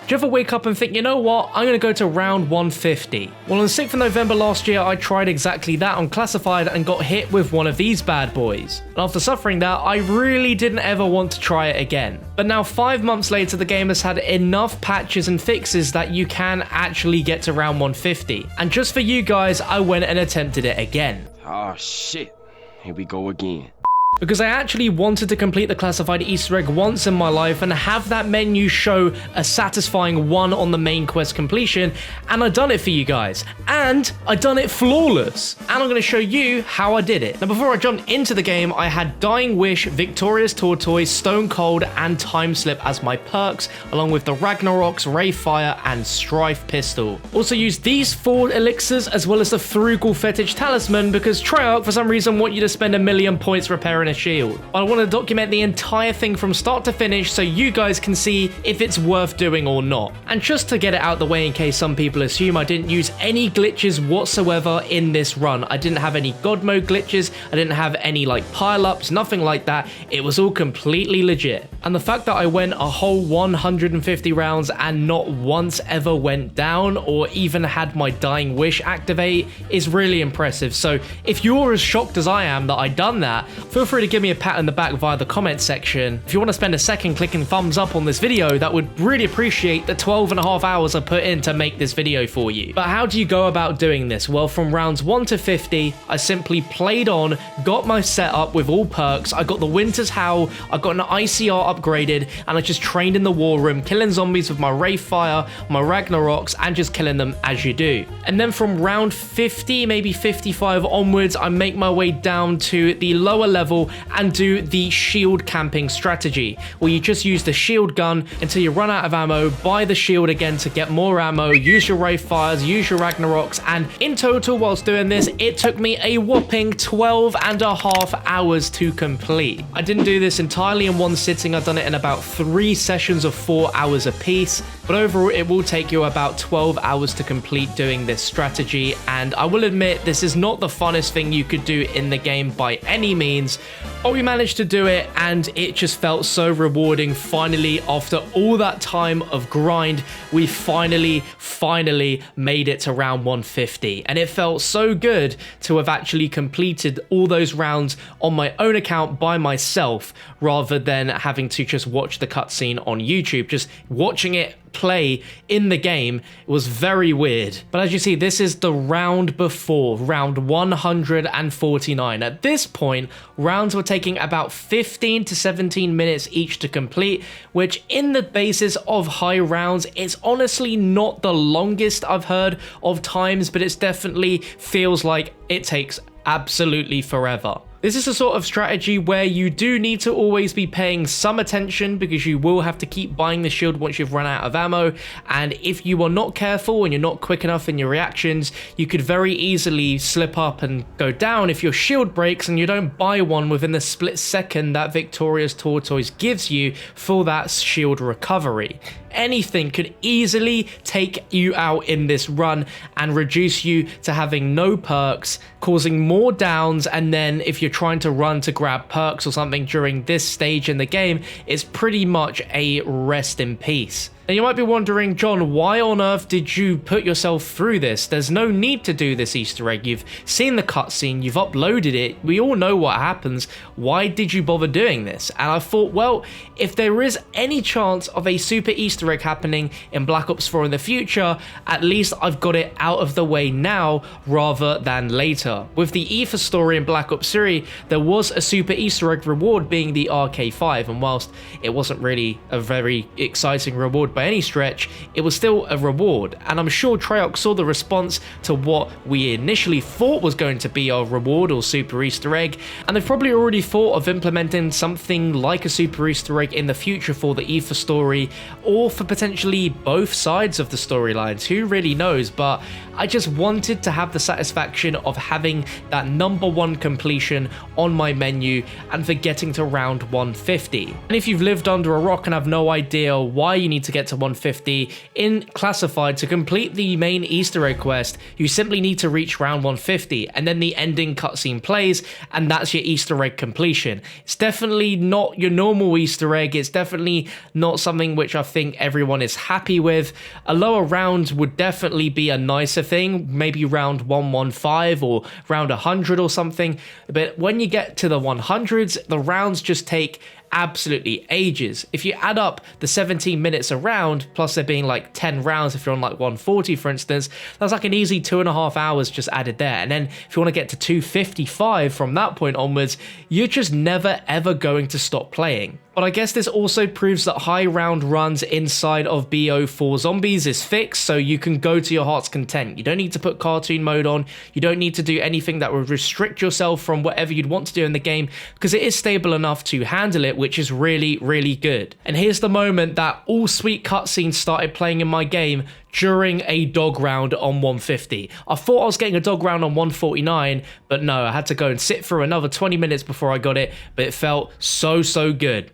Do you ever wake up and think, you know what, I'm going to go to round 150? Well, on 6th of November last year, I tried exactly that on Classified and got hit with one of these bad boys. And after suffering that, I really didn't ever want to try it again. But now 5 months later, the game has had enough patches and fixes that you can actually get to round 150. And just for you guys, I went and attempted it again. Oh shit, here we go again. Because I actually wanted to complete the Classified Easter egg once in my life and have that menu show a satisfying 1 on the main quest completion, and I done it for you guys. And I done it flawless. And I'm going to show you how I did it. Now, before I jumped into the game, I had Dying Wish, Victorious Tortoise, Stone Cold, and Time Slip as my perks, along with the Ragnarok's, Ray Fire, and Strife Pistol. Also used these 4 elixirs as well as the Frugal Fetish Talisman because Treyarch, for some reason, want you to spend 1,000,000 points repairing a shield. I want to document the entire thing from start to finish so you guys can see if it's worth doing or not. And just to get it out the way in case some people assume I didn't use any glitches whatsoever in this run. I didn't have any God mode glitches, I didn't have any like pile-ups, nothing like that. It was all completely legit. And the fact that I went a whole 150 rounds and not once ever went down or even had my Dying Wish activate is really impressive. So if you're as shocked as I am that I done that, feel free to give me a pat on the back via the comment section. If you want to spend a second clicking thumbs up on this video, that would really appreciate the 12.5 hours I put in to make this video for you. But how do you go about doing this? Well, from rounds 1 to 50, I simply played on, got my setup with all perks, I got the Winter's Howl, I got an ICR upgraded, and I just trained in the war room, killing zombies with my Ray Fire, my Ragnaroks, and just killing them as you do. And then from round 50, maybe 55 onwards, I make my way down to the lower level and do the shield camping strategy, where you just use the shield gun until you run out of ammo, buy the shield again to get more ammo, use your Ray Fires, use your Ragnaroks, and in total whilst doing this, it took me a whopping 12.5 hours to complete. I didn't do this entirely in one sitting, I've done it in about 3 sessions of 4 hours apiece, but overall it will take you about 12 hours to complete doing this strategy, and I will admit this is not the funnest thing you could do in the game by any means, but we managed to do it and it just felt so rewarding. Finally, after all that time of grind, we finally made it to round 150, and it felt so good to have actually completed all those rounds on my own account by myself rather than having to just watch the cutscene on YouTube. Just watching it play in the game was very weird. But as you see, this is the round before, round 149. At this point, rounds were taking about 15 to 17 minutes each to complete, which in the basis of high rounds, it's honestly not the longest I've heard of times, but it definitely feels like it takes absolutely forever. This is a sort of strategy where you do need to always be paying some attention because you will have to keep buying the shield once you've run out of ammo, and if you are not careful and you're not quick enough in your reactions, you could very easily slip up and go down if your shield breaks and you don't buy one within the split second that Victorious Tortoise gives you for that shield recovery. Anything could easily take you out in this run and reduce you to having no perks, causing more downs, and then if you're trying to run to grab perks or something during this stage in the game, it's pretty much a rest in peace. Now you might be wondering, John, why on earth did you put yourself through this? There's no need to do this Easter egg. You've seen the cutscene, you've uploaded it, we all know what happens. Why did you bother doing this? And I thought, well, if there is any chance of a super Easter egg happening in Black Ops 4 in the future, at least I've got it out of the way now rather than later. With the Ether story in Black Ops 3, there was a super Easter egg reward being the RK5, and whilst it wasn't really a very exciting reward by any stretch, it was still a reward, and I'm sure Treyarch saw the response to what we initially thought was going to be our reward or super Easter egg, and they've probably already thought of implementing something like a super Easter egg in the future for the Ether story, or for potentially both sides of the storylines, who really knows. But I just wanted to have the satisfaction of having that #1 completion on my menu and for getting to round 150. And if you've lived under a rock and have no idea why you need to get get to 150 in Classified. To complete the main Easter egg quest, you simply need to reach round 150, and then the ending cutscene plays, and that's your Easter egg completion. It's definitely not your normal Easter egg. It's definitely not something which I think everyone is happy with. A lower round would definitely be a nicer thing, maybe round 115 or round 100 or something, but when you get to the 100s, the rounds just take absolutely ages. If you add up the 17 minutes a round, plus there being like 10 rounds if you're on like 140 for instance, that's like an easy 2.5 hours just added there. And then if you want to get to 255 from that point onwards, you're just never ever going to stop playing. But I guess this also proves that high round runs inside of BO4 Zombies is fixed, so you can go to your heart's content. You don't need to put cartoon mode on, you don't need to do anything that would restrict yourself from whatever you'd want to do in the game, because it is stable enough to handle it, which is really, really good. And here's the moment that all sweet cutscenes started playing in my game during a dog round on 150. I thought I was getting a dog round on 149, but no, I had to go and sit for another 20 minutes before I got it, but it felt so, so good.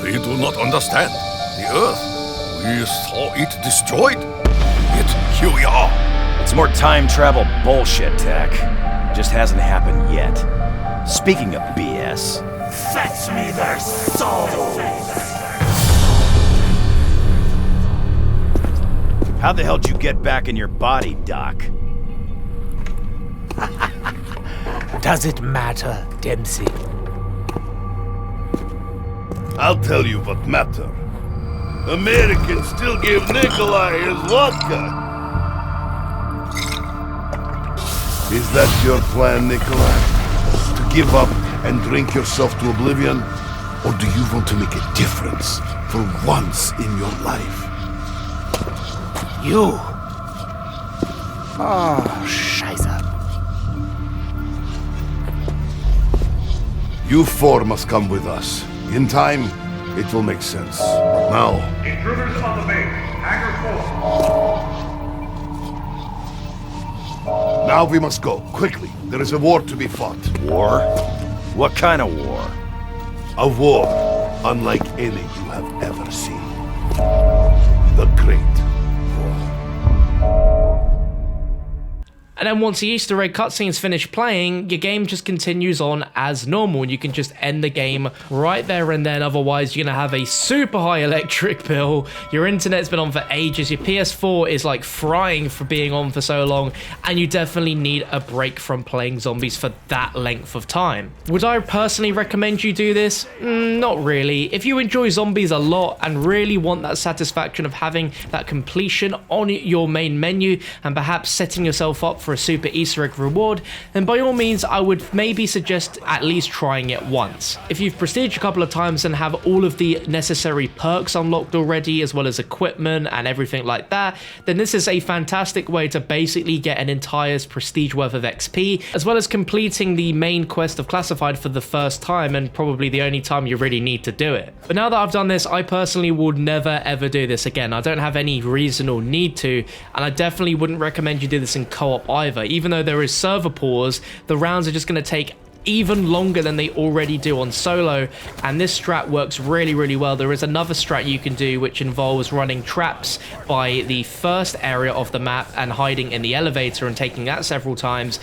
We do not understand. The Earth, we saw it destroyed. Yet here we are. It's more time travel bullshit, Tech. Just hasn't happened yet. Speaking of BS... Fetch me their souls! How the hell did you get back in your body, Doc? Does it matter, Dempsey? I'll tell you what matter. Americans still give Nikolai his vodka. Is that your plan, Nikolai? To give up and drink yourself to oblivion? Or do you want to make a difference for once in your life? You? Oh, Scheiße. You four must come with us. In time, it will make sense. But now... Intruders on the base. Hangar 4. Now we must go, quickly. There is a war to be fought. War? What kind of war? A war unlike any you have ever seen. The Great War. And then once the Easter egg cutscenes finish playing, your game just continues on as normal, and you can just end the game right there and then. Otherwise, you're gonna have a super high electric bill. Your internet's been on for ages. Your PS4 is like frying for being on for so long, and you definitely need a break from playing zombies for that length of time. Would I personally recommend you do this? Not really. If you enjoy zombies a lot and really want that satisfaction of having that completion on your main menu and perhaps setting yourself up for a super Easter egg reward, then by all means I would maybe suggest at least trying it once. If you've prestiged a couple of times and have all of the necessary perks unlocked already, as well as equipment and everything like that, then this is a fantastic way to basically get an entire prestige worth of XP, as well as completing the main quest of Classified for the first time, and probably the only time you really need to do it. But now that I've done this, I personally would never ever do this again. I don't have any reason or need to, and I definitely wouldn't recommend you do this in co-op either. Even though there is server pause, the rounds are just going to take even longer than they already do on solo, and this strat works really, really well. There is another strat you can do which involves running traps by the first area of the map and hiding in the elevator and taking that several times.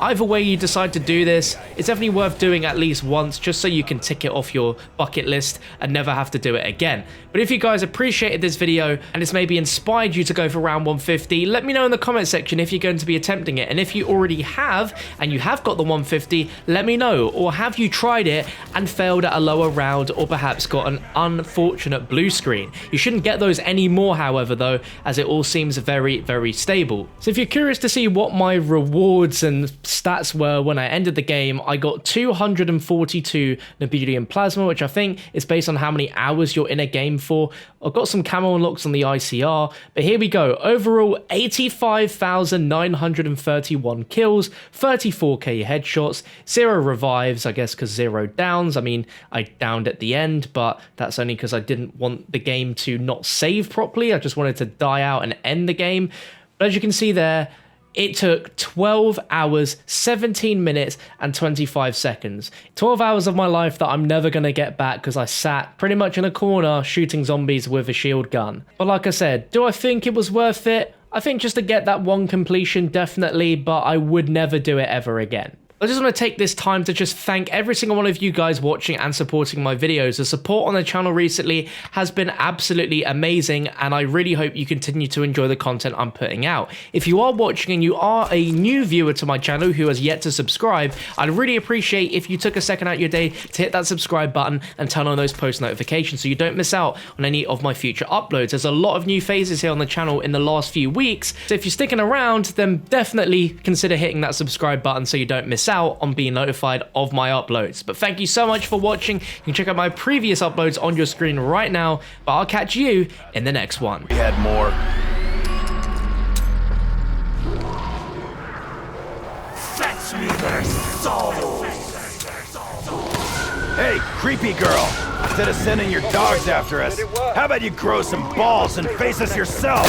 Either way you decide to do this, it's definitely worth doing at least once, just so you can tick it off your bucket list and never have to do it again. But if you guys appreciated this video and it's maybe inspired you to go for round 150, let me know in the comment section if you're going to be attempting it. And if you already have, and you have got the 150, let me know. Or have you tried it and failed at a lower round, or perhaps got an unfortunate blue screen? You shouldn't get those anymore, however, though, as it all seems very, very stable. So if you're curious to see what my rewards and stats were when I ended the game, I got 242 Nebulian Plasma, which I think is based on how many hours you're in a game for. I've got some camo unlocks on the ICR, but here we go. Overall, 85,931 kills, 34k headshots, 0 revives, I guess because 0 downs. I mean, I downed at the end, but that's only because I didn't want the game to not save properly. I just wanted to die out and end the game. But as you can see there, it took 12 hours, 17 minutes, and 25 seconds. 12 hours of my life that I'm never going to get back because I sat pretty much in a corner shooting zombies with a shield gun. But like I said, do I think it was worth it? I think just to get that one completion, definitely, but I would never do it ever again. I just want to take this time to just thank every single one of you guys watching and supporting my videos. The support on the channel recently has been absolutely amazing, and I really hope you continue to enjoy the content I'm putting out. If you are watching and you are a new viewer to my channel who has yet to subscribe, I'd really appreciate if you took a second out of your day to hit that subscribe button and turn on those post notifications so you don't miss out on any of my future uploads. There's a lot of new faces here on the channel in the last few weeks, so if you're sticking around, then definitely consider hitting that subscribe button so you don't miss out on being notified of my uploads. But thank you so much for watching. You can check out my previous uploads on your screen right now, but I'll catch you in the next one. We had more. Fetch me their souls! Hey, creepy girl! Instead of sending your dogs after us, how about you grow some balls and face us yourself?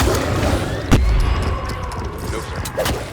Nope.